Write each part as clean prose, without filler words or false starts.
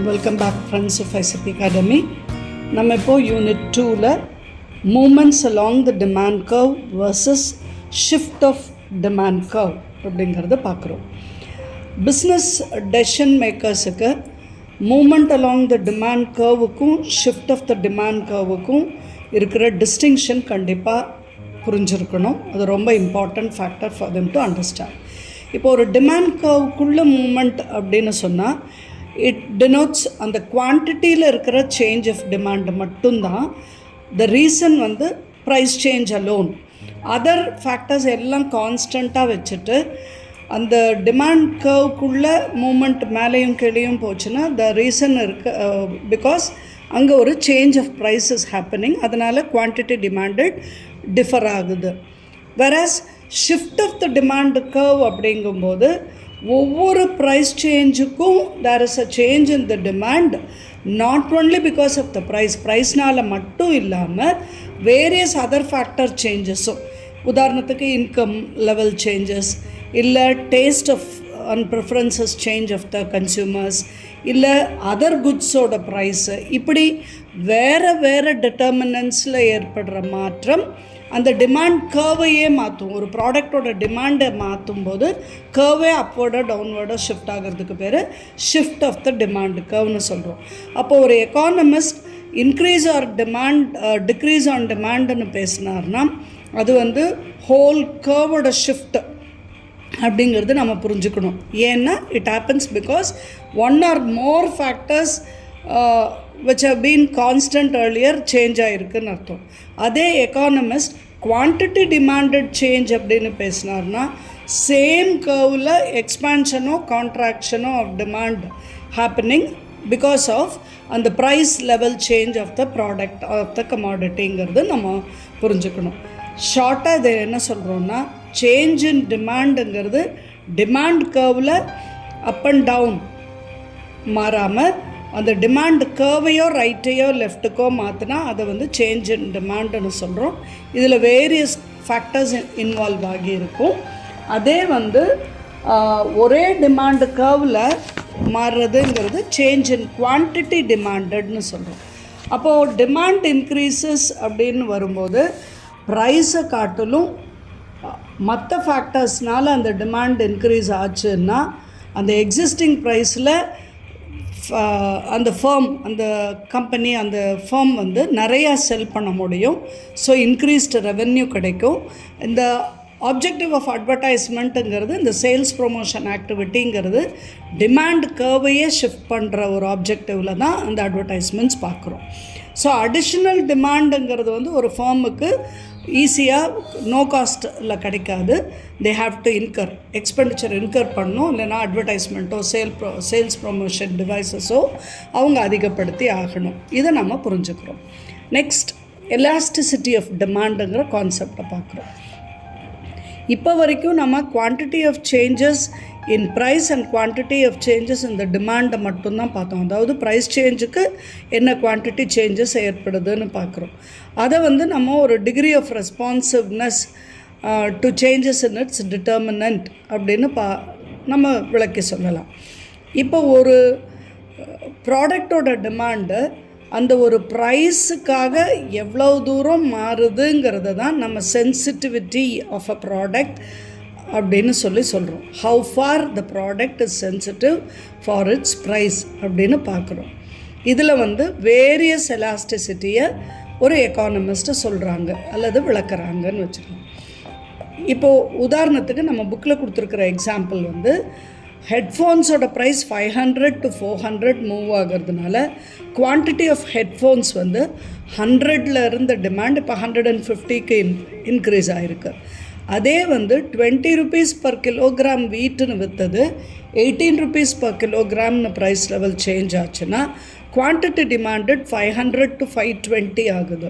Welcome back friends of ICP academy. நம்ம இப்போது unit 2ல் moments along the demand curve versus shift of demand curve அப்படிங்கிறத பார்க்குறோம். Business decision மேக்கர்ஸுக்கு moment along the demand கர்வுக்கும் shift of the demand கர்வுக்கும் இருக்கிற டிஸ்டிங்ஷன் கண்டிப்பாக புரிஞ்சிருக்கணும். அது ரொம்ப important factor for them to understand. இப்போ ஒரு டிமாண்ட் கர்வுக்குள்ள மூமெண்ட் அப்படின்னு சொன்னால் இட் டினோட்ஸ் அந்த குவான்டிட்டியில் இருக்கிற சேஞ்ச் ஆஃப் டிமாண்டு மட்டும்தான். The reason price change alone. Other factors எல்லாம் கான்ஸ்டண்ட்டாக வச்சுட்டு அந்த டிமாண்ட் கர்வுக்குள்ளே மூமெண்ட் மேலேயும் கீழேயும் போச்சுன்னா த ரீசன் பிகாஸ் அங்கே ஒரு change of price is happening. அதனால் குவான்டிட்டி டிமாண்டட் டிஃபர் ஆகுது. Versus shift of the demand curve அப்படிங்கும்போது ஒவ்வொரு ப்ரைஸ் சேஞ்சுக்கும் there is a change in the demand, not only because of the ப்ரைஸ்னால் மட்டும் இல்லாமல் வேரியஸ் அதர் ஃபேக்டர் சேஞ்சஸும். உதாரணத்துக்கு இன்கம் லெவல் சேஞ்சஸ், இல்லை taste of and preferences change of the consumers, இல்லை அதர் குட்ஸோட ப்ரைஸு, இப்படி வேறு வேறு டிட்டர்மினன்ஸில் ஏற்படுற மாற்றம் அந்த டிமாண்ட் கர்வையே மாற்றும். ஒரு ப்ராடக்டோட டிமாண்டை மாற்றும் போது கர்வே அப்வர்டாக டவுன்வர்டாக ஷிஃப்ட் ஆகிறதுக்கு பேர் ஷிஃப்ட் ஆஃப் த டிமாண்ட் கர்வ்னு சொல்கிறோம். அப்போது ஒரு economist increase or demand decrease on டிமாண்டுன்னு பேசினார்னா அது ஹோல் கர்வோட ஷிஃப்ட் அப்படிங்கிறது நம்ம புரிஞ்சுக்கணும். ஏன்னா it happens because one or more factors which have been constant earlier change ஆகிருக்குன்னு அர்த்தம். அதே எக்கானமிஸ்ட் குவான்டிட்டி டிமாண்டட் சேஞ்ச் அப்படின்னு பேசினார்னா சேம் கர்வில் எக்ஸ்பான்ஷனோ கான்ட்ராக்ஷனோ of demand happening because of அந்த price level change of the product of the கமாடிட்டிங்கிறது நம்ம புரிஞ்சுக்கணும். ஷார்ட்டாக இதை என்ன சொல்கிறோன்னா, சேஞ்ச் இன் டிமாண்டுங்கிறது டிமாண்ட் கர்வில் அப் அண்ட் டவுன் மாறாமல் அந்த டிமாண்ட் கர்வையோ ரைட்டையோ லெஃப்ட்டுக்கோ மாற்றினா அதை சேஞ்ச் இன் டிமாண்டுன்னு சொல்கிறோம். இதில் வேரியஸ் ஃபேக்டர்ஸ் இன்வால்வ் ஆகியிருக்கும். அதே ஒரே டிமாண்டு கர்வில் மாறுறதுங்கிறது சேஞ்ச் இன் குவான்டிட்டி டிமாண்டட்னு சொல்கிறோம். அப்போது டிமாண்ட் இன்க்ரீசஸ் அப்படின்னு வரும்போது ப்ரைஸை காட்டிலும் மற்ற ஃபேக்டர்ஸ்னால் அந்த டிமாண்ட் இன்க்ரீஸ் ஆச்சுன்னா அந்த எக்ஸிஸ்டிங் ப்ரைஸில் அந்த ஃபர்ம், அந்த கம்பெனி, அந்த ஃபர்ம் நிறையா செல் பண்ண முடியும். ஸோ இன்க்ரீஸ்டு ரெவென்யூ கிடைக்கும். இந்த ஆப்ஜெக்டிவ் ஆஃப் அட்வர்டைஸ்மெண்ட்டுங்கிறது, இந்த சேல்ஸ் ப்ரொமோஷன் ஆக்டிவிட்டிங்கிறது டிமாண்ட் கர்வையே ஷிஃப்ட் பண்ணுற ஒரு ஆப்ஜெக்டிவில் தான் அந்த அட்வர்டைஸ்மெண்ட்ஸ் பார்க்குறோம். ஸோ அடிஷ்னல் டிமாண்டுங்கிறது ஒரு ஃபார்முக்கு ஈஸியாக நோ காஸ்ட்டில் கிடைக்காது. They have to in her, expenditure in her பண்ணணும். இல்லைனா அட்வர்டைஸ்மெண்ட்டோ சேல்ஸ் ப்ரொமோஷன் டிவைசஸோ அவங்க அதிகப்படுத்தி ஆகணும். இதை நம்ம புரிஞ்சுக்கிறோம். நெக்ஸ்ட், எலாஸ்டிசிட்டி ஆஃப் டிமாண்டுங்கிற கான்செப்டை பார்க்குறோம். இப்போ வரைக்கும் நம்ம quantity of changes in price and quantity of changes இந்த டிமாண்டை மட்டும்தான் பார்த்தோம். அதாவது ப்ரைஸ் சேஞ்சுக்கு என்ன குவான்டிட்டி சேஞ்சஸ் ஏற்படுதுன்னு பார்க்குறோம். அதை நம்ம ஒரு degree of responsiveness to changes in its determinant அப்படின்னு நம்ம விளக்கி சொல்லலாம். இப்போ ஒரு ப்ராடக்டோட டிமாண்டு அந்த ஒரு ப்ரைஸுக்காக எவ்வளோ தூரம் மாறுதுங்கிறத தான் நம்ம சென்சிட்டிவிட்டி ஆஃப் அ ப்ராடக்ட் அப்படின்னு சொல்கிறோம். How far the product is sensitive for its price அப்படின்னு பார்க்குறோம். இதில் வேரியஸ் எலாஸ்டிசிட்டியை ஒரு எக்கானமிஸ்ட்டை சொல்கிறாங்க அல்லது விளக்குறாங்கன்னு வச்சுக்கோங்க. இப்போது உதாரணத்துக்கு நம்ம புக்கில் கொடுத்துருக்குற எக்ஸாம்பிள் ஹெட்ஃபோன்ஸோட ப்ரைஸ் 500 to 400 மூவ் ஆகிறதுனால குவான்டிட்டி ஆஃப் ஹெட்ஃபோன்ஸ் 100ல் இருந்த டிமாண்ட் இப்போ 150க்கு இன்க்ரீஸ் ஆகிருக்கு. அதே 20 rupees per kilogram வீட்டுன்னு விற்றது 18 rupees per kilogramனு ப்ரைஸ் லெவல் சேஞ்ச் ஆச்சுன்னா குவான்டிட்டி டிமாண்டட் 500 to 520 ஆகுது.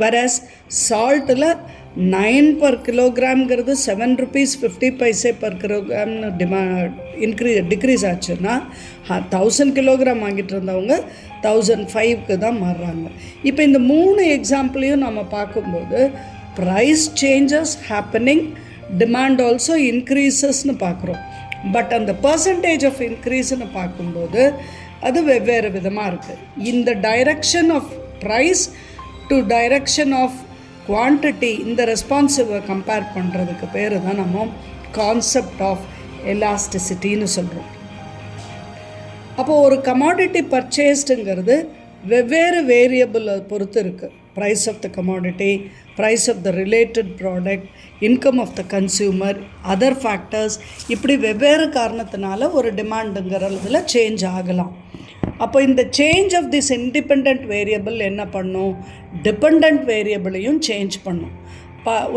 வெராஸ் சால்ட்டில் 9 per kilogramங்கிறது 7 rupees 50 paise per kilogramனு டிக்ரீஸ் ஆச்சுன்னா 1000 கிலோகிராம் வாங்கிட்டு இருந்தவங்க 1005க்கு தான் மாறுறாங்க. இப்போ இந்த 3 எக்ஸாம்பிளையும் நம்ம பார்க்கும்போது price changes happening, demand also இன்க்ரீசஸ்னு பார்க்குறோம். பட் அந்த பர்சன்டேஜ் ஆஃப் இன்க்ரீஸ்னு பார்க்கும்போது அது வெவ்வேறு விதமாக இருக்குது. இந்த direction of price to direction of quantity, இந்த ரெஸ்பான்சிவை கம்பேர் பண்ணுறதுக்கு பேர் தான் நம்ம கான்செப்ட் ஆஃப் எலாஸ்டிசிட்டின்னு சொல்கிறோம். அப்போது ஒரு கமாடிட்டி பர்ச்சேஸ்டுங்கிறது வெவ்வேறு வேரியபிளை பொறுத்து இருக்குது. Price of the commodity, price of the related product, income of the consumer, other factors, இப்படி வெவ்வேறு காரணத்தினால ஒரு டிமாண்டுங்கிறதுல சேஞ்ச் ஆகலாம். அப்போ இந்த change of this independent variable என்ன பண்ணும், டிபெண்ட் வேரியபிளையும் சேஞ்ச் பண்ணும்.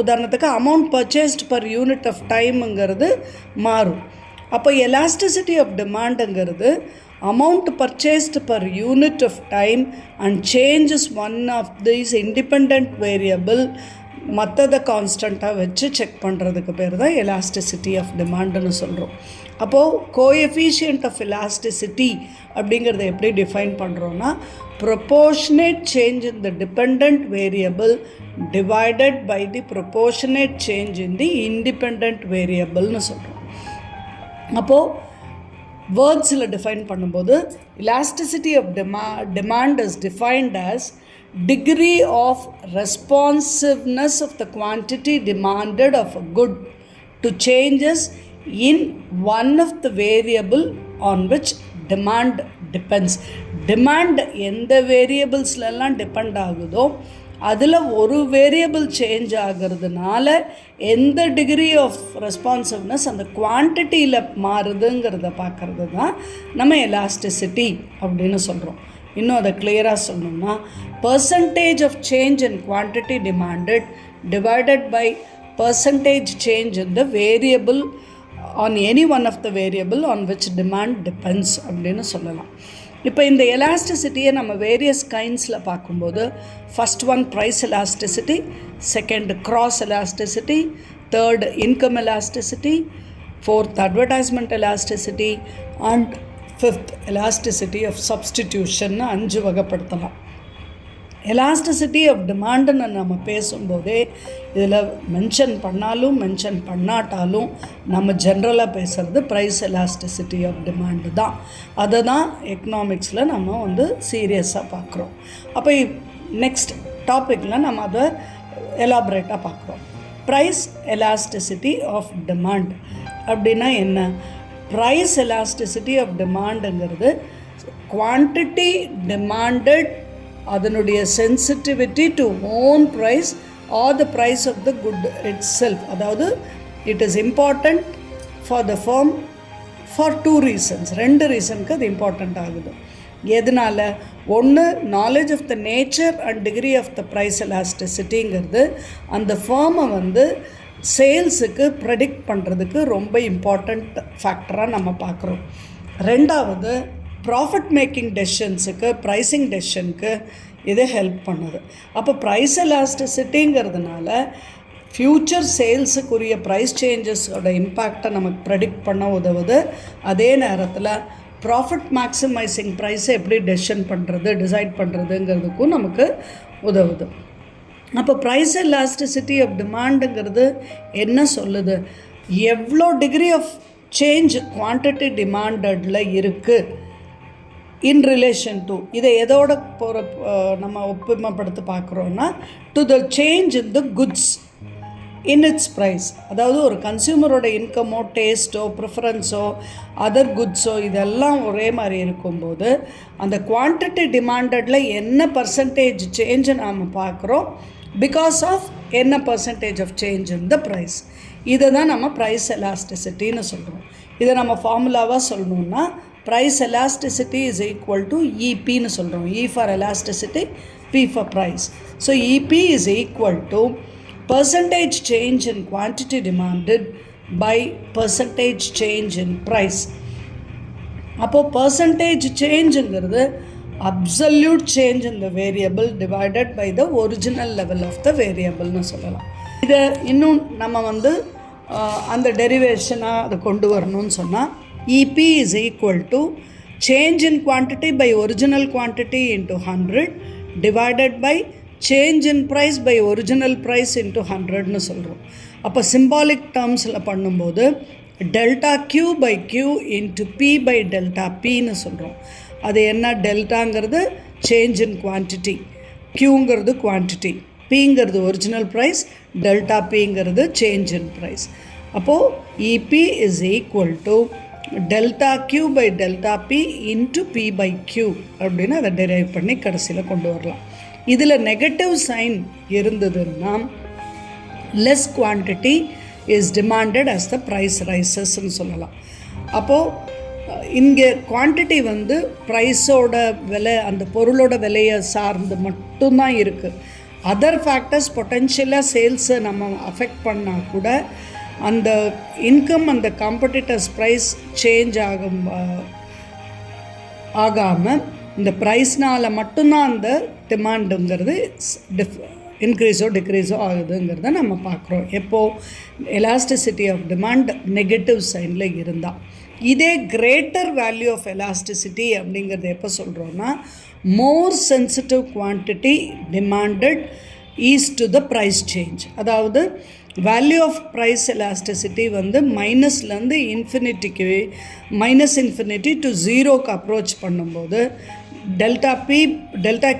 உதாரணத்துக்கு amount purchased per unit of டைமுங்கிறது மாறும். அப்போ எலாஸ்டிசிட்டி ஆஃப் டிமாண்டுங்கிறது amount purchased per unit of time and changes one of these independent variable மற்றதை கான்ஸ்டண்ட்டாக வச்சு செக் பண்ணுறதுக்கு பேர் தான் எலாஸ்டிசிட்டி ஆஃப் டிமாண்டுன்னு சொல்கிறோம். அப்போது கோஎஃபிஷியன்ட் ஆஃப் எலாஸ்டிசிட்டி அப்படிங்கிறத எப்படி டிஃபைன் பண்ணுறோன்னா, proportionate change in the depend variable divided by the proportionate change in the independent வேரியபிள்னு சொல்கிறோம். அப்போது வேர்ட்ஸில் டிஃபைன் பண்ணும்போது elasticity of demand is defined as degree of responsiveness of the quantity demanded of a good to changes in one of the variable on which demand depends. Demand எந்த வேரியபிள்ஸ்லாம் depend ஆகுதோ அதில் ஒரு variable change ஆகிறதுனால எந்த degree of responsiveness அந்த குவான்டிட்டியில் மாறுதுங்கிறத பார்க்குறது தான் நம்ம எலாஸ்டிசிட்டி அப்படின்னு சொல்கிறோம். இன்னும் அதை கிளியராக சொல்லணும்னா, percentage of change in quantity demanded divided by percentage change in the variable on any one of the variable on which demand depends அப்படின்னு சொல்லலாம். இப்போ இந்த எலாஸ்டிசிட்டியை நம்ம வேரியஸ் கைண்ட்ஸில் பார்க்கும்போது, first one price elasticity, second cross elasticity, third income elasticity, fourth advertisement elasticity and fifth elasticity of சப்ஸ்டிடியூஷன்னு 5 வகைப்படுத்தலாம். எலாஸ்டிசிட்டி ஆஃப் டிமாண்டுன்னு நம்ம பேசும்போதே இதில் மென்ஷன் பண்ணாலும் மென்ஷன் பண்ணாட்டாலும் நம்ம ஜென்ரலாக பேசுகிறது ப்ரைஸ் எலாஸ்டிசிட்டி ஆஃப் டிமாண்டு தான். அதை தான் எக்கனாமிக்ஸில் நம்ம சீரியஸாக பார்க்குறோம். அப்போ நெக்ஸ்ட் டாப்பிக்கில் நம்ம அதை எலாபரேட்டாக பார்க்குறோம். ப்ரைஸ் எலாஸ்டிசிட்டி ஆஃப் டிமாண்ட் அப்படின்னா என்ன? ப்ரைஸ் எலாஸ்டிசிட்டி ஆஃப் டிமாண்டுங்கிறது குவான்டிட்டி டிமாண்டட், அதனுடைய sensitivity to own price or the price of the good itself. அதாவது it is important for the firm for 2 reasons. 2 ரீசனுக்கு அது இம்பார்ட்டண்ட் ஆகுது. எதனால்? ஒன்று, knowledge of the nature and degree of the price எலாஸ்டிசிட்டிங்கிறது அந்த ஃபர்மை சேல்ஸுக்கு ப்ரெடிக்ட் பண்ணுறதுக்கு ரொம்ப இம்பார்ட்டண்ட் ஃபேக்டராக நம்ம பார்க்குறோம். ரெண்டாவது, ப்ராஃபிட் மேக்கிங் டெசிஷன்ஸுக்கு, ப்ரைஸிங் டெசிஷனுக்கு இது ஹெல்ப் பண்ணுது. அப்போ ப்ரைஸ் எலாஸ்டிசிட்டிங்கிறதுனால ஃப்யூச்சர் சேல்ஸுக்குரிய ப்ரைஸ் சேஞ்சஸோட இம்பேக்டை நமக்கு ப்ரெடிக்ட் பண்ண உதவுது. அதே நேரத்தில் ப்ராஃபிட் மேக்ஸிமைசிங் ப்ரைஸை எப்படி டெசிஷன் பண்ணுறது, டிசைட் பண்ணுறதுங்கிறதுக்கும் நமக்கு உதவுது. அப்போ ப்ரைஸ் எலாஸ்டிசிட்டி ஆஃப் டிமாண்டுங்கிறது என்ன சொல்லுது? எவ்வளோ டிகிரி ஆஃப் சேஞ்ச் குவான்டிட்டி டிமாண்டடில் இருக்குது இன் ரிலேஷன் டு, இதை எதோட நம்ம ஒப்புமைப்படுத்தி பார்க்குறோன்னா, to the change in the goods in its price. அதாவது ஒரு கன்சியூமரோட இன்கமோ, டேஸ்ட்டோ, ப்ரிஃபரன்ஸோ, அதர் குட்ஸோ இதெல்லாம் ஒரே மாதிரி இருக்கும்போது அந்த குவான்டிட்டி டிமாண்டடில் என்ன பர்சன்டேஜ் சேஞ்சை நாம் பார்க்குறோம் பிகாஸ் ஆஃப் என்ன percentage of change in the price. இதை தான் நம்ம ப்ரைஸ் எலாஸ்டிசிட்டின்னு சொல்கிறோம். இதை நம்ம ஃபார்முலாவாக சொல்லணுன்னா, price elasticity is equal to இபின்னு சொல்கிறோம். E for elasticity, P for price. So EP is equal to percentage change in quantity demanded by percentage change in price. அப்போ percentage changeங்கிறது absolute change in the variable divided by the original level of the variableனு சொல்லலாம். இதை இன்னும் நம்ம அந்த டெரிவேஷனாக அதை கொண்டு வரணும்னு சொன்னால், EP is equal to change in quantity by original quantity into 100 divided by change in price by original price into 100ன்னு சொல்கிறோம். அப்போ சிம்பாலிக் டேர்ம்ஸில் பண்ணும்போது delta Q by Q into P by delta பின்னு சொல்கிறோம். அது என்ன? டெல்டாங்கிறது சேஞ்ச் இன் குவான்டிட்டி, க்யூங்கிறது குவான்டிட்டி, பிங்கிறது ஒரிஜினல் ப்ரைஸ், டெல்டா பிங்கிறது சேஞ்ச் இன் ப்ரைஸ். அப்போது EP is equal to delta Q by delta P into P by Q அப்படின்னு அதை டெரைவ் பண்ணி கடைசியில் கொண்டு வரலாம். இதில் நெகட்டிவ் சைன் இருந்ததுன்னா less quantity is demanded as the price ரைசஸ்ன்னு சொல்லலாம். அப்போது இங்கே குவான்டிட்டி வந்து ப்ரைஸோட விலை, அந்த பொருளோட விலையை சார்ந்து மட்டும்தான் இருக்குது. அதர் ஃபேக்டர்ஸ் பொட்டென்ஷியலாக சேல்ஸை நம்ம அஃபெக்ட் பண்ணால் கூட அந்த இன்கம், அந்த காம்படிட்டர்ஸ் ப்ரைஸ் சேஞ்ச் ஆகாமல் இந்த ப்ரைஸ்னால் மட்டும்தான் அந்த டிமாண்டுங்கிறது இன்க்ரீஸோ டிக்ரீஸோ ஆகுதுங்கிறத நம்ம பார்க்குறோம். எப்போது எலாஸ்டிசிட்டி ஆஃப் டிமாண்ட் நெகட்டிவ் சைனில் இருந்தால். இதே கிரேட்டர் வேல்யூ ஆஃப் எலாஸ்டிசிட்டி அப்படிங்கிறது எப்போ சொல்கிறோன்னா, more sensitive quantity demanded is to the price change. அதாவது வேல்யூ ஆஃப் ப்ரைஸ் எலாஸ்டிசிட்டி வந்து மைனஸ்லேருந்து இன்ஃபினிட்டிக்கு, மைனஸ் இன்ஃபினிட்டி டு ஜீரோக்கு அப்ரோச் பண்ணும்போது டெல்டா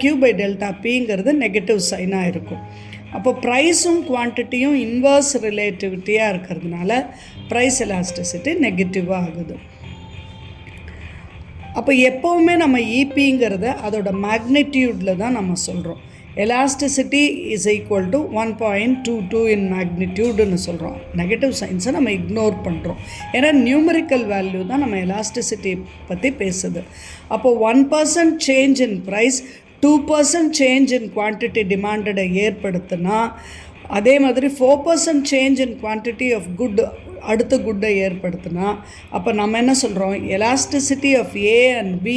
கியூ பை டெல்டா பிங்கிறது நெகட்டிவ் சைனாக இருக்கும். அப்போ ப்ரைஸும் குவான்டிட்டியும் இன்வர்ஸ் ரிலேட்டிவிட்டியாக இருக்கிறதுனால ப்ரைஸ் எலாஸ்டிசிட்டி நெகட்டிவாக ஆகுது. அப்போ எப்போவுமே நம்ம இபிங்கிறத அதோட மேக்னிடியூடில் தான் நம்ம சொல்கிறோம். எலாஸ்டிசிட்டி இஸ் ஈக்குவல் டு 1.22 இன் மேக்னிடியூடுன்னு சொல்கிறோம். நெகட்டிவ் சைன்ஸை நம்ம இக்னோர் பண்ணுறோம். ஏன்னா நியூமரிக்கல் வேல்யூ தான் நம்ம எலாஸ்டிசிட்டி பற்றி பேசுது. அப்போது 1% change in price 2% change in quantity டிமாண்டடை ஏற்படுத்தினா, அதே மாதிரி 4% change in quantity of good அடுத்த குட்டை ஏற்படுத்தினா, அப்போ நம்ம என்ன சொல்கிறோம்? Elasticity of A and B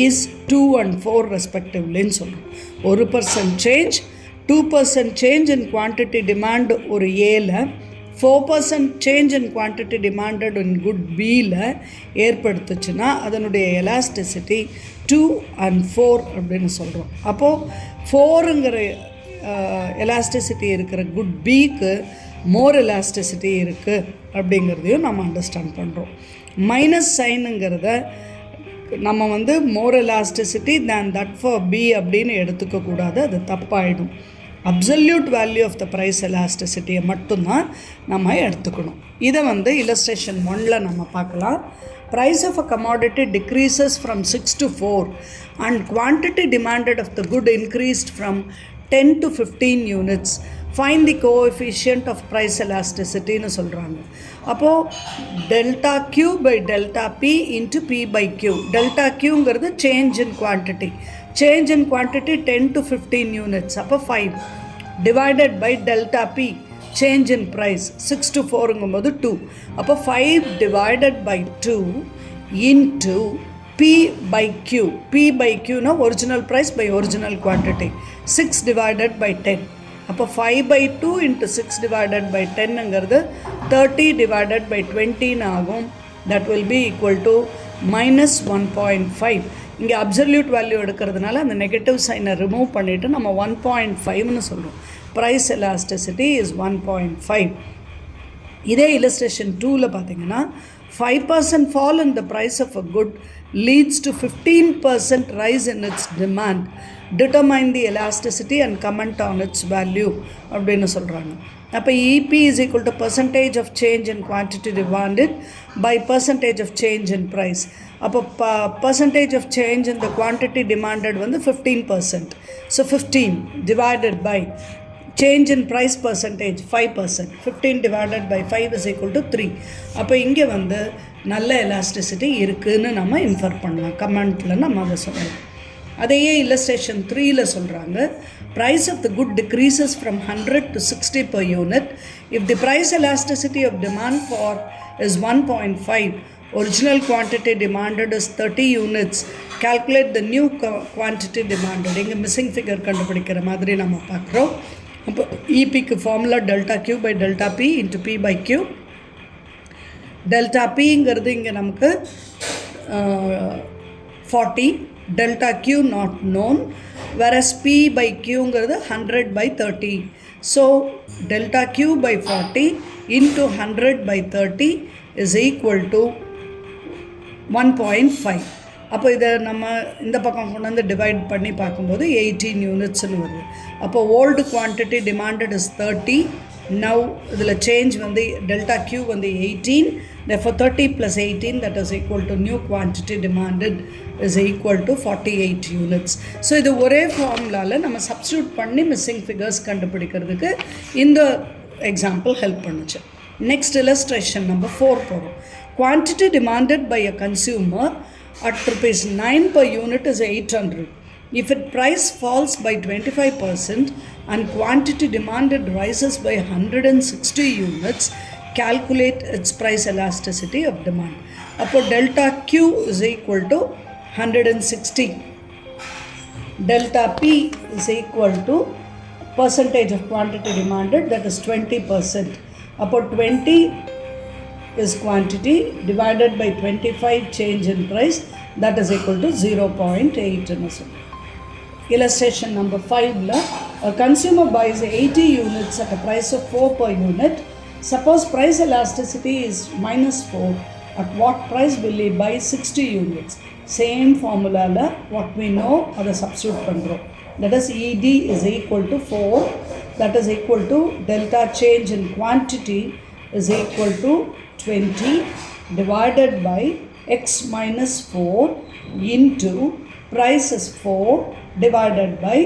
is 2 and 4 ரெஸ்பெக்டிவ்லின்னு சொல்கிறோம். 1% change, 2% change in quantity demand ஒரு ஏல, 4% change in quantity demanded in good பியில் ஏற்படுத்துச்சுன்னா அதனுடைய எலாஸ்டிசிட்டி 2 and 4 அப்படின்னு சொல்கிறோம். அப்போது 4ங்கிற எலாஸ்டிசிட்டி இருக்கிற குட் பிக்கு மோர் எலாஸ்டிசிட்டி இருக்குது அப்படிங்கிறதையும் நம்ம அண்டர்ஸ்டாண்ட் பண்ணுறோம். மைனஸ் சைனுங்கிறத நம்ம வந்து more elasticity than that for B அப்படின்னு எடுத்துக்கக்கூடாது, அது தப்பாயிடும். Absolute value of the price எலாஸ்டிசிட்டியை மட்டும்தான் நம்ம எடுத்துக்கணும். இதை வந்து இல்லஸ்ட்ரேஷன் 1ல் நம்ம பார்க்கலாம். Price of a commodity decreases from 6 to 4 and quantity demanded of the good increased from 10 to 15 units. Find the coefficient of price elasticity னு சொல்கிறாங்க. அப்போது delta Q by delta P into P by Q. Delta கியூங்கிறது change in quantity. Change in quantity 10 to 15 units. அப்போ 5 divided by delta P change in price 6 to 4ங்கும்போது 2. அப்போ 5 divided by 2 into P by Q. P by கியூனா original price by original quantity. 6 divided by 10. அப்போ 5 by 2 into 6 divided by 10ங்கிறது 30 divided by 20 ஆகும். that will be equal to minus 1.5. இங்கே absolute value எடுக்கிறதுனால அந்த negative சைனை remove பண்ணிவிட்டு நம்ம 1.5ன்னு சொல்கிறோம். Price elasticity is 1.5. இதே illustration 2ல் பார்த்தீங்கன்னா 5% fall in the price of a good leads to 15% rise in its demand. Determine the elasticity and comment on its value அப்படின்னு சொல்கிறாங்க. அப்போ EP is equal to percentage of change in quantity demanded by percentage of change in price. அப்போ percentage of change in the quantity demanded வந்து 15%. So 15 divided by change in price percentage 5%. 15 divided by 5 is equal to 3. அப்போ இங்கே வந்து நல்ல elasticity இருக்குதுன்னு நம்ம infer பண்ணலாம். கமெண்ட்டில் நம்ம அதை சொல்லலாம். அதையே illustration 3ல் சொல்கிறாங்க. Price of the good decreases from 100 to 60 per unit. If the price elasticity of demand for is 1.5, original quantity demanded is 30 units. Calculate the new quantity demanded. இங்கே மிஸ்ஸிங் ஃபிகர் கண்டுபிடிக்கிற மாதிரி நம்ம பார்க்குறோம். அப்போ இபிக்கு formula delta Q by delta P into P by Q. Delta பிங்கிறது இங்கே நமக்கு 40, delta q not known, whereas p by q ங்கிறது 100 by 30. So delta q by 40 into 100 by 30 is equal to 1.5. அப்போ இதை நம்ம இந்த பக்கம் கொண்டு வந்து டிவைட் பண்ணி பார்க்கும்போது 18 யூனிட்ஸ்னு வருது. அப்போ old quantity demanded is 30. Now இதில் சேஞ்ச் வந்து டெல்டா Q வந்து 18. therefore 30 plus 18 that is equal to new quantity demanded is equal to 48 units. So இது ஒரே ஃபார்முலாவில் நம்ம சப்ஸ்டியூட் பண்ணி மிஸ்ஸிங் ஃபிகர்ஸ் கண்டுபிடிக்கிறதுக்கு இந்த எக்ஸாம்பிள் ஹெல்ப் பண்ணுச்சு. நெக்ஸ்ட் illustration number 4 போகிறோம். Quantity demanded by a consumer at rupees 9 per unit is 800. If its price falls by 25% and quantity demanded rises by 160 units, calculate its price elasticity of demand. அப்போ delta Q is equal to 160. Delta P is equal to percentage of quantity demanded, that is 20%. அப்போ 20 is quantity divided by 25 change in price, that is equal to 0.8. Illustration number 5, a consumer buys 80 units at a price of 4 per unit. Suppose price elasticity is -4. At what price will he buy 60 units? Same formula what we know அதை substitute பண்ணுறோம். That is ED is equal to 4. That is equal to delta change in quantity is equal to 20 divided by x minus 4 into price is 4 divided by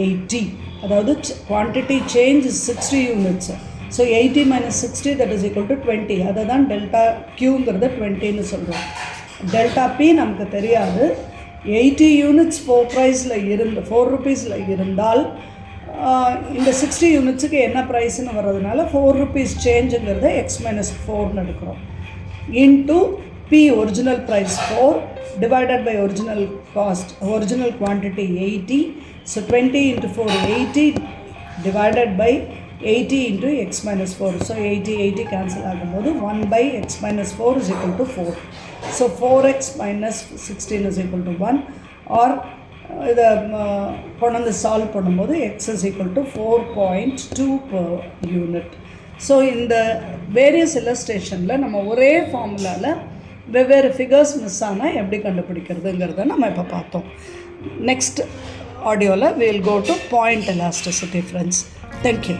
80. அதாவது quantity change is 60 units. So 80 minus 60 that is equal to 20. அதை தான் delta Qங்கிறத 20ன்னு சொல்கிறோம். Delta P நமக்கு தெரியாது. 80 units 4 rupeesல இருந்தால் இந்த 60 யூனிட்ஸுக்கு என்ன ப்ரைஸ்ன்னு வர்றதுனால 4 rupees சேஞ்சுங்கிறத x minus 4ன்னு எடுக்கிறோம். Into P original price 4 divided by original cost, original quantity 80. So 20 into 4 80 divided by 80 into x minus 4. So 80 cancel ஆகும்போது 1 by x minus 4 is equal to 4. So 4x minus 16 is equal to 1. Or இதை கொண்டு வந்து solve பண்ணும்போது x is equal to 4.2 per unit. So இந்த various இல்லஸ்ட்ரேஷனில் நம்ம ஒரே ஃபார்முலாவில் வெவ்வேறு ஃபிகர்ஸ் மிஸ் ஆனால் எப்படி கண்டுபிடிக்கிறதுங்கிறத நம்ம இப்போ பார்த்தோம். நெக்ஸ்ட் ஆடியோவில் we'll go to point elasticity, friends. Thank you.